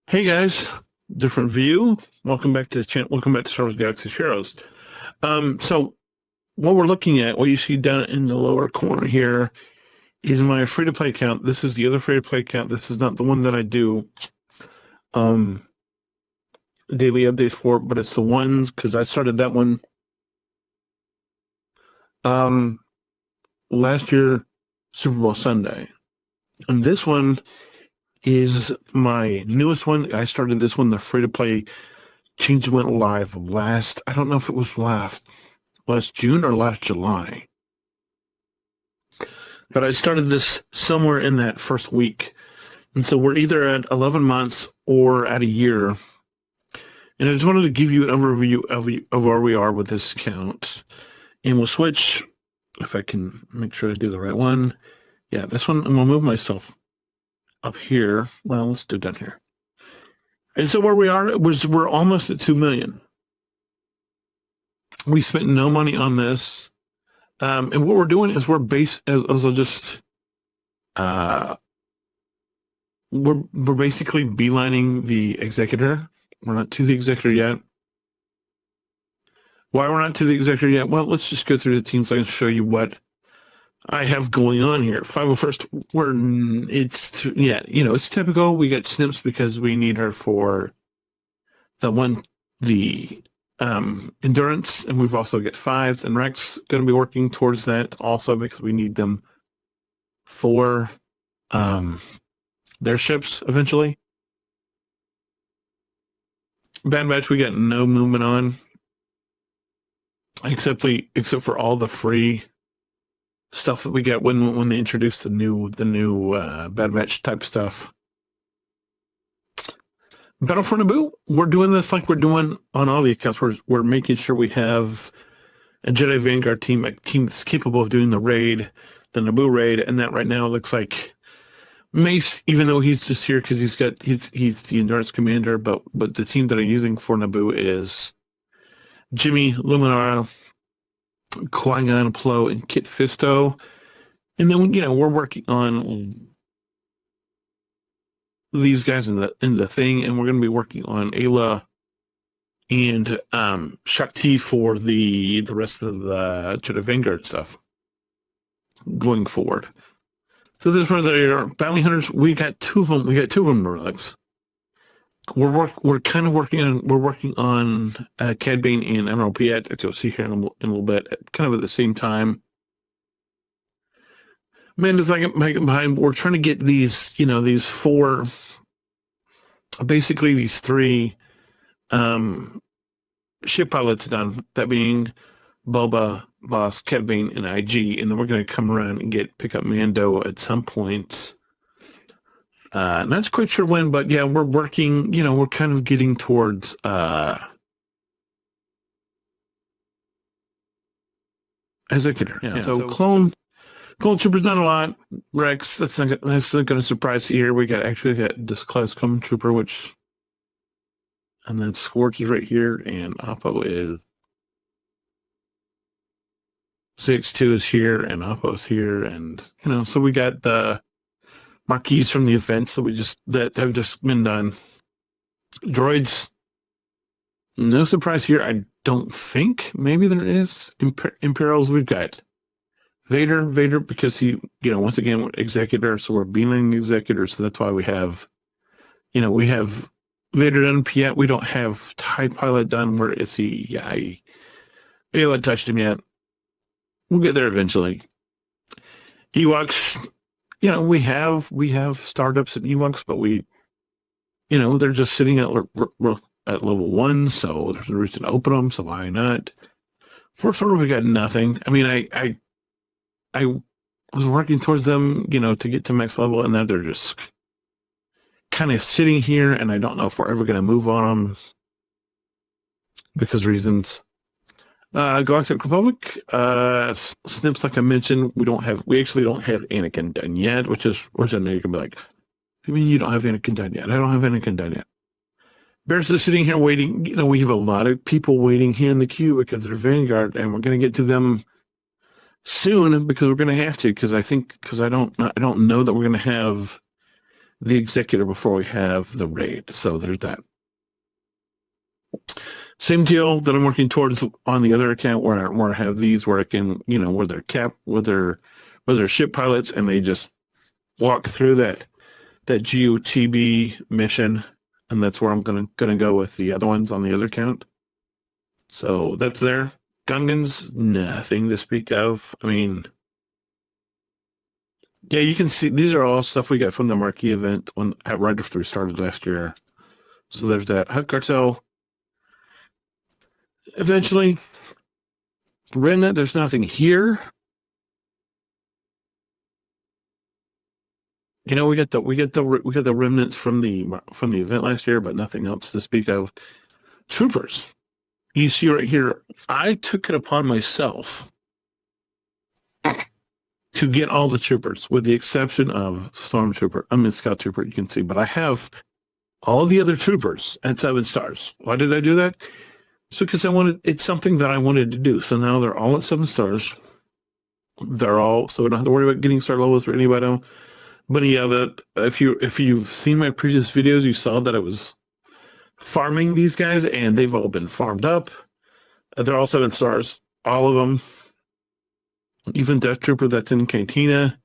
Hey guys, different view. Welcome back to the channel. Welcome back to Star Wars Galaxy Heroes. So what we're looking at, what you see down in the lower corner here, is my free-to-play account. This is the other free-to-play account. This is not the one that I do daily updates for, but it's the ones because I started that one last year, Super Bowl Sunday, and this one is my newest one. I started this one, the free-to-play. Change went live I don't know if it was last June or last July. But I started this somewhere in that first week. And so we're either at 11 months or at a year. And I just wanted to give you an overview of where we are with this account. And we'll switch, if I can make sure I do the right one. Yeah, this one, I'm going to move myself up here. Well, let's do it down here. And so where we are we're almost at 2 million. We spent no money on this. And what we're doing is we're basically beelining the executor. We're not to the executor yet. Why we're not to the executor yet? Well, let's just go through the teams. I can show you what I have going on here. 501st, it's typical. We got Snips because we need her for the endurance, and we've also got 5s, and Rex going to be working towards that also because we need them for their ships eventually. Bad Batch, we got no movement on, except for all the free stuff that we get when they introduce the new Bad Batch type stuff. Battle for Naboo, we're doing this like we're doing on all the accounts. We're making sure we have a Jedi Vanguard team, a team that's capable of doing the raid, the Naboo raid, and that right now looks like Mace, even though he's just here because he's the endurance commander, but the team that I'm using for Naboo is Jimmy, Luminara, Qui-Gon, Plo, and Kit Fisto. And then we're working on these guys in the thing, and we're going to be working on Ayla and Shakti for the rest of the Jedi Vanguard stuff going forward. So this one there, Bounty Hunters, we got two of them. We got 2 of them relics. We're working on Cad Bane and Emerald Piet, as you'll see here in a little bit, kind of at the same time. Amanda's like behind. We're trying to get these 4, basically these 3 ship pilots done. That being Boba, Boss, Cad Bane, and IG, and then we're going to come around and pick up Mando at some point. Not quite sure when, but yeah, we're working. We're kind of getting towards executor. Yeah. So clone troopers, not a lot. Rex, that's not going to surprise you here. We got this class clone trooper, and then Scorch is right here, and Oppo is 6-2 is here, and Oppo's here, and so we got the marquees from the events that have just been done. Droids, no surprise here. I don't think. Maybe there is. Imperials, we've got Vader because he, once again, executor, so we're beaming executor, so that's why we have Vader done. Piet, we don't have TIE Pilot done. Where is he? Yeah, we haven't touched him yet. We'll get there eventually. Ewoks, we have startups at Ewoks, but they're just sitting at level 1, so there's no reason to open them, so why not? First order, we got nothing. I mean, I was working towards them, to get to max level, and now they're just kind of sitting here, and I don't know if we're ever going to move on them because reasons. Galactic Republic, Snips, like I mentioned, we actually don't have Anakin done yet, which I know you can be like, you mean you don't have Anakin done yet? I don't have Anakin done yet. Bears are sitting here waiting. We have a lot of people waiting here in the queue because they're Vanguard, and we're going to get to them soon because we're going to have to, because I don't know that we're going to have the executor before we have the raid. So there's that. Same deal that I'm working towards on the other account where I have these where I can, where they're ship pilots and they just walk through that GOTB mission, and that's where I'm gonna go with the other ones on the other account. So that's there. Gungans, nothing to speak of. I mean, yeah, you can see these are all stuff we got from the marquee event right after we started last year. So there's that. Hut Cartel. Eventually, Remnant, there's nothing here. We got the remnants from the event last year, but nothing else to speak of. Troopers. You see right here, I took it upon myself to get all the troopers, with the exception of Scout Trooper, you can see, but I have all the other troopers at 7 stars. Why did I do that? It's because it's something that I wanted to do. So now they're all at 7 stars. So we don't have to worry about getting star levels for anybody. But yeah, if you've seen my previous videos, you saw that I was farming these guys, and they've all been farmed up. They're all 7 stars, all of them. Even Death Trooper that's in Cantina,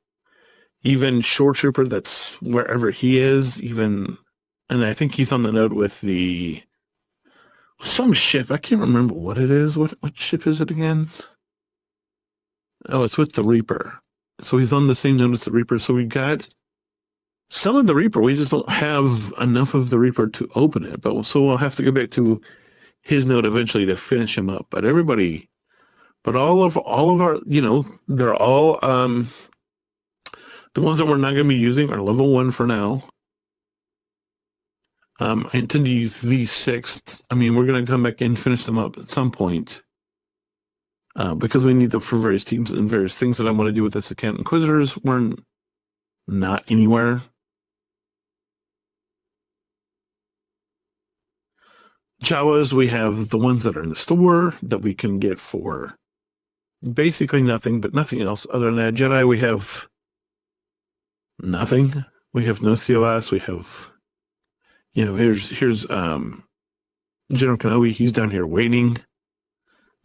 even Shore Trooper that's wherever he is, and I think he's on the node with some ship. I can't remember what it is. What ship is it again? Oh, it's with the Reaper. So he's on the same node as the Reaper. So we got some of the Reaper. We just don't have enough of the Reaper to open it. So we'll have to go back to his node eventually to finish him up. But all of our, they're all the ones that we're not going to be using are level 1 for now. I intend to use these 6. I mean, we're going to come back and finish them up at some point. Because we need them for various teams and various things that I want to do with this account. Inquisitors were not anywhere. Jawas, we have the ones that are in the store that we can get for basically nothing, but nothing else other than that. Jedi, we have nothing. We have no CLS. We have, here's General Kenobi. He's down here waiting.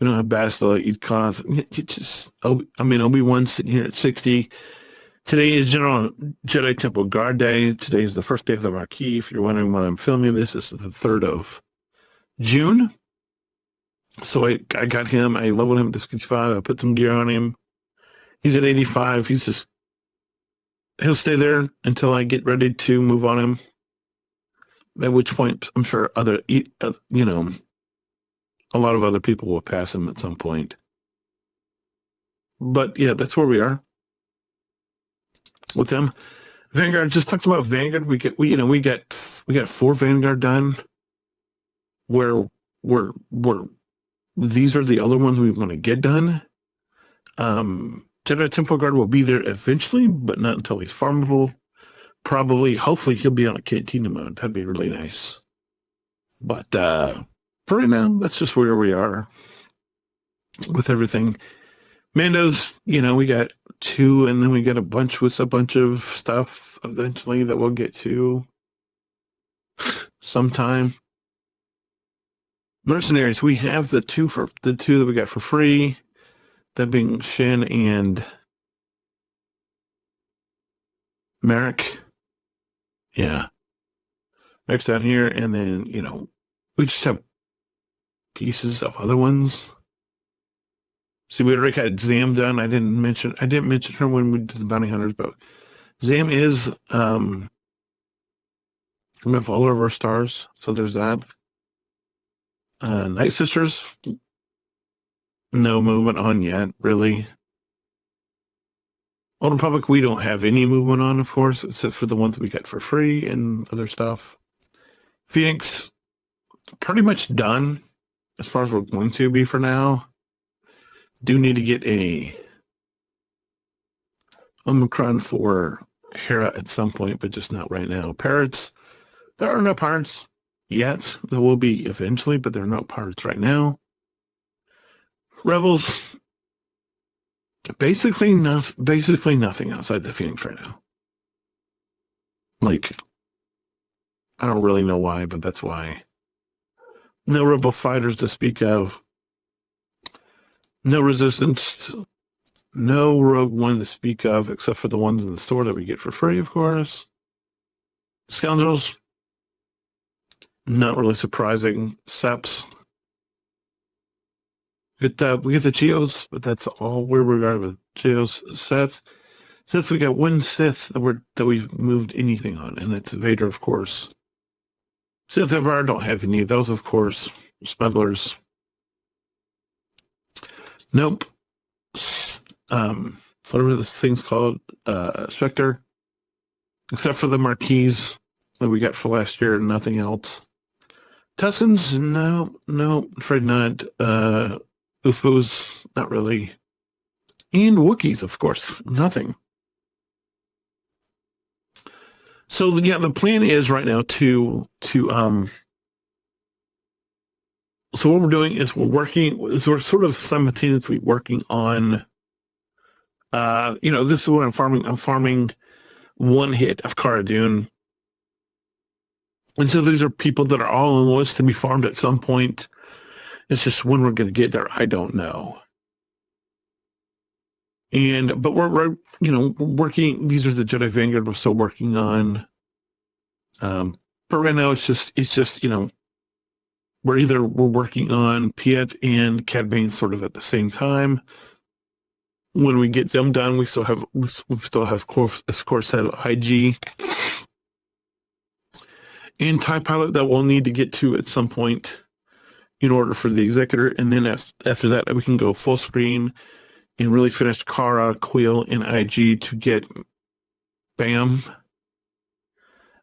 We don't have Bastila, Obi-Wan's sitting here at 60. Today is General Jedi Temple Guard Day. Today is the first day of the Marquee. If you're wondering when I'm filming this, it's the 3rd of June. So I got him. I leveled him to 65. I put some gear on him. He's at 85. He'll stay there until I get ready to move on him. At which point, I'm sure a lot of other people will pass him at some point. But yeah, that's where we are with them. Vanguard, just talked about Vanguard. We got 4 Vanguard done. Where these are the other ones we want to get done. Jedi Temple Guard will be there eventually, but not until he's farmable. Hopefully he'll be on a Cantina mode. That'd be really nice. But for right now, that's just where we are with everything. Mandos, we got 2, and then we got a bunch of stuff eventually that we'll get to sometime. Mercenaries, we have the two that we got for free, that being Shin and Merrick. Yeah. Next down here, and then, we just have pieces of other ones. See, we already had Zam done. I didn't mention her when we did the Bounty Hunters, but Zam is we have all of our stars, so there's that. Night Sisters, no movement on yet, really. Old Republic, we don't have any movement on, of course, except for the ones we got for free and other stuff. Phoenix, pretty much done as far as we're going to be for now. Do need to get a Omicron for Hera at some point, but just not right now. Pirates, there are no pirates yet. There will be eventually, but there are no pirates right now. Rebels, basically nothing outside the Phoenix right now. Like, I don't really know why, but that's why. No Rebel fighters to speak of. No Resistance. No Rogue One to speak of, except for the ones in the store that we get for free, of course. Scoundrels. Not really surprising. Seps. We get the Geos, but that's all we regard with Geos. Sith. Since we got one Sith that we've moved anything on, and it's Vader, of course. Sith Empire don't have any of those, of course. Smugglers. Nope. Whatever this thing's called, Spectre. Except for the Marquise that we got for last year and nothing else. Tuscans, no, afraid not. UFOs, not really. And Wookiees, of course, nothing. So yeah, the plan is right now to so what we're doing is we're sort of simultaneously working on this is what I'm farming. I'm farming one hit of Cara Dune. And so these are people that are all on the list to be farmed at some point. It's just when we're going to get there, I don't know. But we're working. These are the Jedi Vanguard we're still working on. But right now it's just we're working on Piet and Cad Bane sort of at the same time. When we get them done, we still have of course have IG and TIE Pilot that we'll need to get to at some point in order for the Executor, and then after that we can go full screen and really finish Cara, Quill, and IG to get BAM.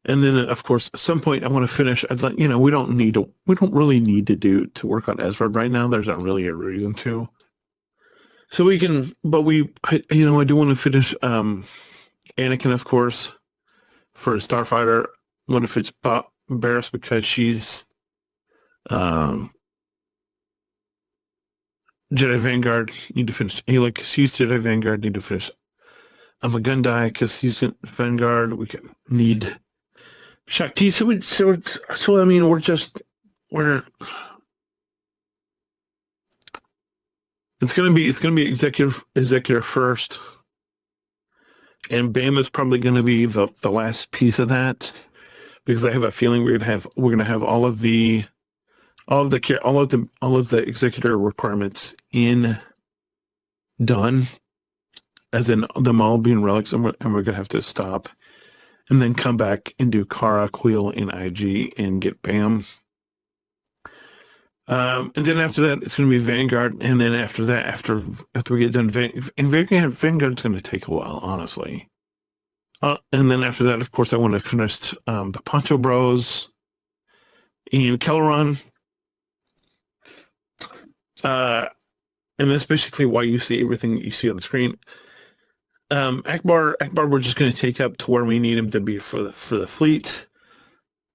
And then, of course, at some point I want to finish. We don't really need to work on Ezra right now. There's not really a reason to. So we can, but I do want to finish Anakin, of course, for a Starfighter. I want to finish Barriss because she's Jedi Vanguard. Need to finish Ayla because he's Jedi Vanguard. Need to finish Amagundai because he's Vanguard. We can need Shakti. So I mean, we're. It's gonna be executive first, and BAM is probably gonna be the last piece of that, because I have a feeling we're gonna have all of the executor requirements done, as in them all being relics, and we're gonna have to stop, and then come back and do Cara, Quill, and IG and get BAM. And then after that, it's going to be Vanguard, and then after that, after we get done, Vanguard's going to take a while, honestly. And then after that, of course, I want to finish the Poncho Bros and Kelleron. And that's basically why you see everything you see on the screen. Akbar, we're just going to take up to where we need him to be for the fleet.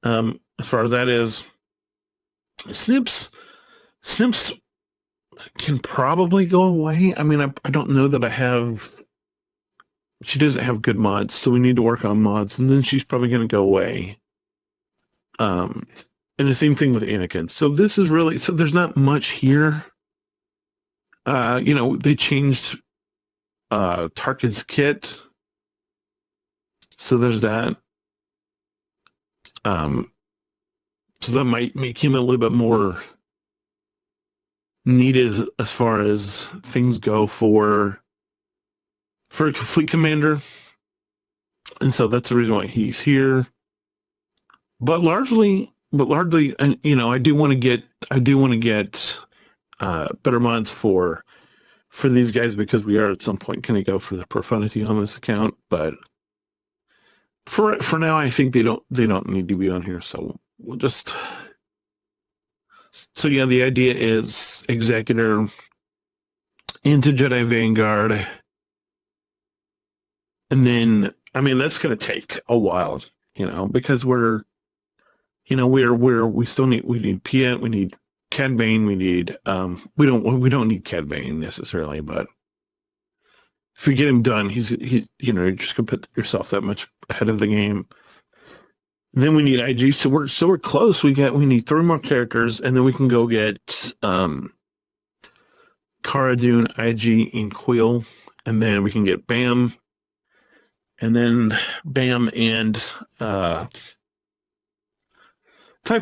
As far as that is, Snips can probably go away. I mean, I don't know that she doesn't have good mods, so we need to work on mods, and then she's probably going to go away. And the same thing with Anakin. So this is really, there's not much here. They changed Tarkin's kit. So there's that. So that might make him a little bit more needed as far as things go for a fleet commander. And so that's the reason why he's here. But largely, and I do want to get better mods for these guys, because we are at some point going to go for the profundity on this account. But for now, I think they don't need to be on here. So we'll just. So yeah, the idea is Executor into Jedi Vanguard, and then that's going to take a while, because we need Piet, we need Cad Bane, we need we don't need Cad Bane necessarily, but if you get him done, you're just gonna put yourself that much ahead of the game. Then we need IG, so we're close. We need 3 more characters, and then we can go get Cara Dune, IG, and Quill, and then we can get Bam, and then Bam and Type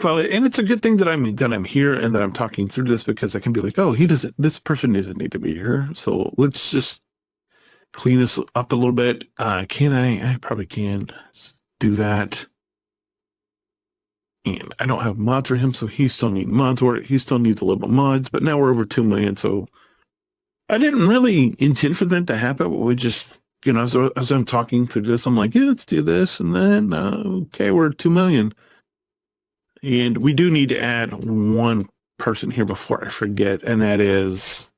Pilot. And it's a good thing that I'm here and that I'm talking through this, because I can be like, oh, this person doesn't need to be here. So let's just clean this up a little bit. Can I probably can do that. And I don't have mods for him, so he still needs mods, or he still needs a little bit mods, but now we're over 2 million, so I didn't really intend for that to happen, but we just, as I'm talking through this, I'm like, yeah, let's do this, and then, okay, we're 2 million. And we do need to add one person here before I forget, and that is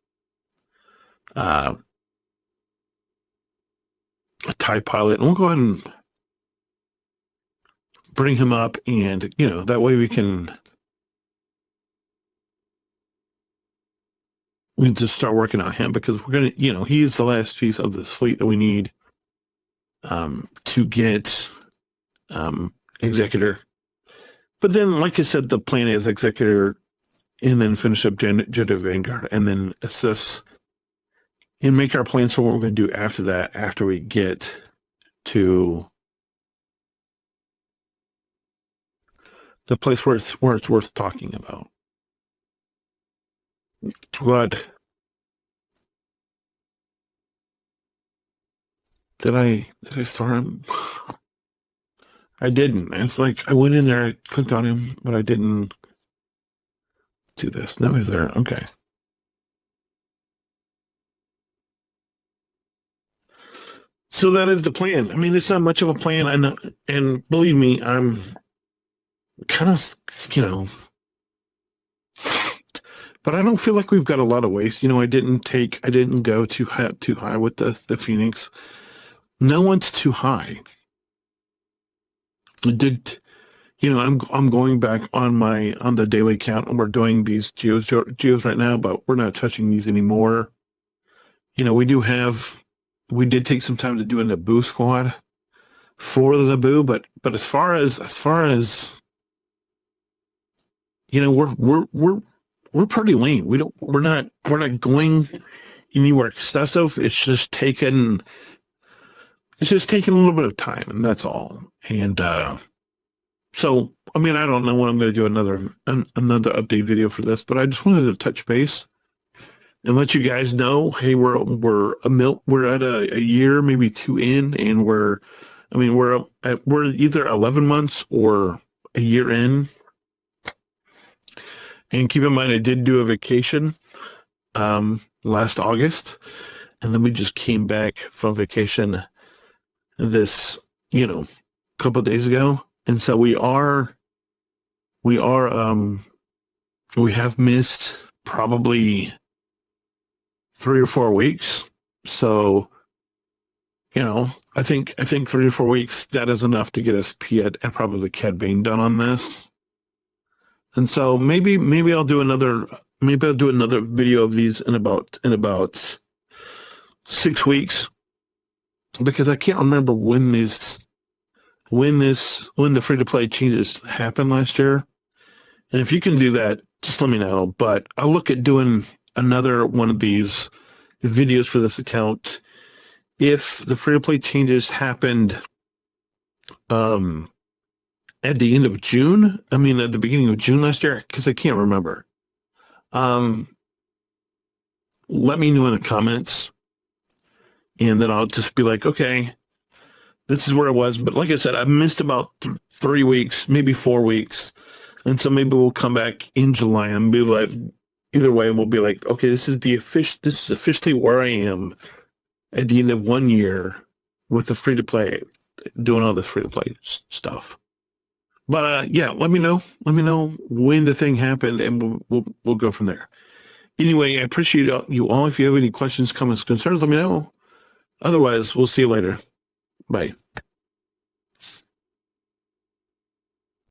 a TIE pilot. And we'll go ahead and bring him up, and that way we can just start working on him, because we're gonna, he's the last piece of this fleet that we need to get Executor. But then, like I said, the plan is Executor, and then finish up Jedi Vanguard, and then assess and make our plans for what we're going to do after that, after we get to the place where it's worth talking about. But did I start him? I didn't. It's like I went in there, I clicked on him, but I didn't do this. Now he's there. Okay. So that is the plan. I mean, it's not much of a plan. I know, and believe me, I'm kind of, but I don't feel like we've got a lot of waste. I didn't go too high with the Phoenix. No one's too high. I'm going back on the daily count, and we're doing these geos right now, but we're not touching these anymore. We did take some time to do a Naboo squad for the Naboo, but as far as we're pretty lean. We're not going anywhere excessive. It's just taking a little bit of time, and that's all. And so, I mean, I don't know when I'm going to do another update video for this, but I just wanted to touch base and let you guys know, hey, we're at a year, maybe 2 in, and we're either 11 months or a year in. And keep in mind, I did do a vacation last August, and then we just came back from vacation this, couple of days ago. And so we have missed probably 3 or 4 weeks. So, I think 3 or 4 weeks, that is enough to get us Piet and probably Cad Bane done on this. And so maybe I'll do another video of these in about 6 weeks, because I can't remember when the free-to-play changes happened last year. And if you can do that, just let me know. But I'll look at doing another one of these videos for this account if the free-to-play changes happened at the end of June. I mean, at the beginning of June last year, because I can't remember. Let me know in the comments, and then I'll just be like, okay, this is where I was. But like I said, I've missed about 3 weeks, maybe 4 weeks. And so maybe we'll come back in July and be like, either way, we'll be like, okay, this is officially where I am at the end of 1 year with the free-to-play, doing all this free-to-play stuff. But yeah, let me know when the thing happened, and we'll go from there. Anyway, I appreciate you all. If you have any questions, comments, concerns, let me know. Otherwise, we'll see you later. Bye.